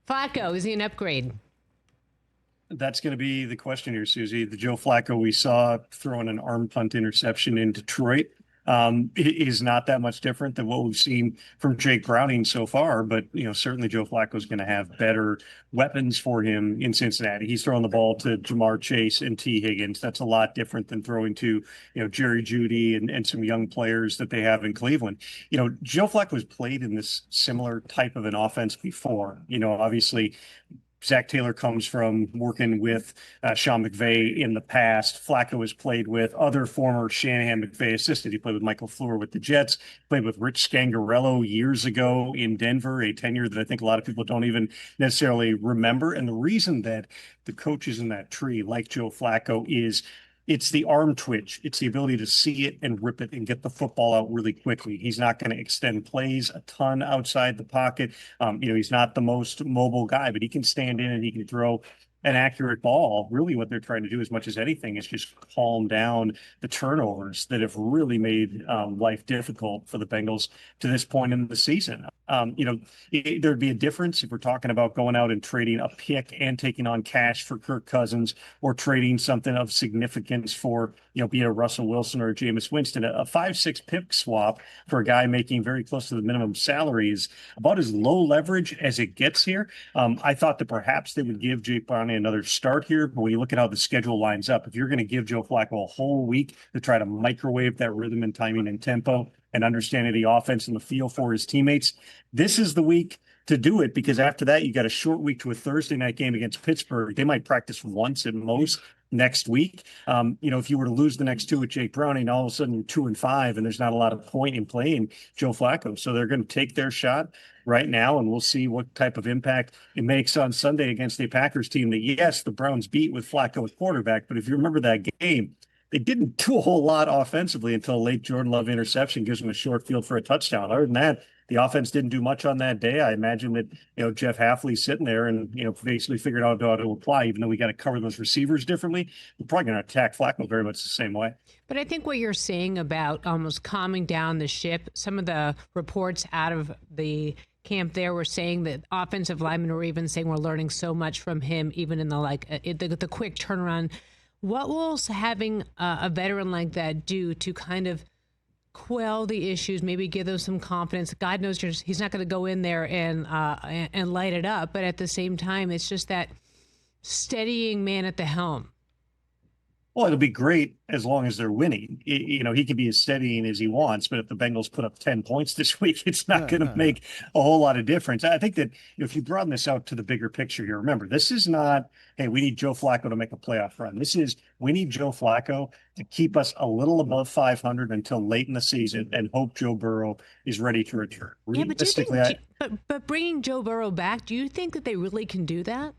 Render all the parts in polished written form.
Flacco, is he an upgrade? That's going to be the question here, Suzy. The Joe Flacco we saw throwing an arm punt interception in Detroit is not that much different than what we've seen from Jake Browning so far. But, certainly Joe Flacco is going to have better weapons for him in Cincinnati. He's throwing the ball to Jamar Chase and T. Higgins. That's a lot different than throwing to, Jerry Jeudy and some young players that they have in Cleveland. Joe Flacco has played in this similar type of an offense before. Obviously, Zach Taylor comes from working with Sean McVay in the past. Flacco has played with other former Shanahan McVay assistants. He played with Michael Fleur with the Jets, played with Rich Scangarello years ago in Denver, a tenure that I think a lot of people don't even necessarily remember. And the reason that the coaches in that tree like Joe Flacco is it's the arm twitch. It's the ability to see it and rip it and get the football out really quickly. He's not going to extend plays a ton outside the pocket. He's not the most mobile guy, but he can stand in and he can throw an accurate ball. Really what they're trying to do as much as anything is just calm down the turnovers that have really made life difficult for the Bengals to this point in the season. There'd be a difference if we're talking about going out and trading a pick and taking on cash for Kirk Cousins or trading something of significance for, be it a Russell Wilson or a Jameis Winston. A 5-6 pick swap for a guy making very close to the minimum salary is about as low leverage as it gets here. I thought that perhaps they would give Jake Browning another start here, but when you look at how the schedule lines up, if you're going to give Joe Flacco a whole week to try to microwave that rhythm and timing and tempo and understanding the offense and the feel for his teammates, this is the week to do it, because after that, you got a short week to a Thursday night game against Pittsburgh. They might practice once at most next week. If you were to lose the next two with Jake Browning, all of a sudden you're 2-5, and there's not a lot of point in playing Joe Flacco. So they're going to take their shot right now, and we'll see what type of impact it makes on Sunday against the Packers team that, yes, the Browns beat with Flacco at quarterback. But if you remember that game, they didn't do a whole lot offensively until a late Jordan Love interception gives them a short field for a touchdown. Other than that, the offense didn't do much on that day. I imagine that, Jeff Hafley's sitting there and, basically figured out how to apply, even though we got to cover those receivers differently. We're probably going to attack Flacco very much the same way. But I think what you're saying about almost calming down the ship, some of the reports out of the camp there were saying that offensive linemen were even saying we're learning so much from him, even in the quick turnaround. What will having a veteran like that do to kind of quell the issues, maybe give them some confidence? God knows he's not going to go in there and light it up, but at the same time, it's just that steadying man at the helm. Well, it'll be great as long as they're winning. He can be as steadying as he wants, but if the Bengals put up 10 points this week, it's not going to make a whole lot of difference. I think that if you broaden this out to the bigger picture here, remember, this is not, hey, we need Joe Flacco to make a playoff run. This is, we need Joe Flacco to keep us a little above 500 until late in the season and hope Joe Burrow is ready to return. Yeah, but bringing Joe Burrow back, do you think that they really can do that?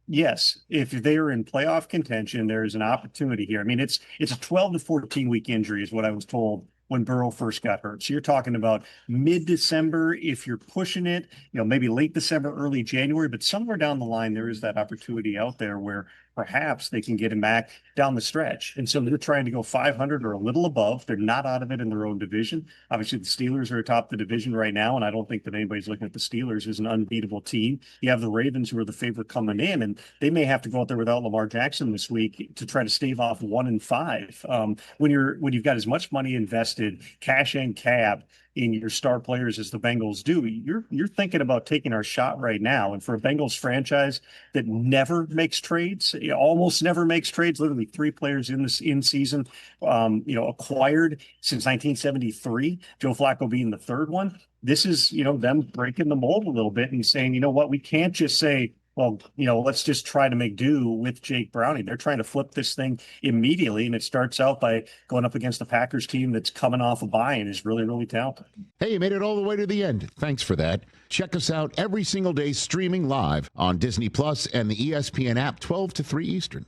Yes, if they are in playoff contention, there is an opportunity here. I mean, it's a 12 to 14 week injury is what I was told when Burrow first got hurt. So you're talking about mid-December if you're pushing it, maybe late December, early January, but somewhere down the line, there is that opportunity out there where perhaps they can get him back down the stretch. And so they're trying to go 500 or a little above. They're not out of it in their own division. Obviously, the Steelers are atop the division right now, and I don't think that anybody's looking at the Steelers as an unbeatable team. You have the Ravens, who are the favorite coming in, and they may have to go out there without Lamar Jackson this week to try to stave off 1-5. When you've got as much money invested, cash and cap, in your star players as the Bengals do, you're thinking about taking our shot right now. And for a Bengals franchise that never makes trades, almost never makes trades, literally 3 players in season, acquired since 1973, Joe Flacco being the third one. This is, them breaking the mold a little bit and saying, you know what, we can't just say, well, let's just try to make do with Jake Browning. They're trying to flip this thing immediately, and it starts out by going up against the Packers team that's coming off a bye and is really, really talented. Hey, you made it all the way to the end. Thanks for that. Check us out every single day streaming live on Disney Plus and the ESPN app 12 to 3 Eastern.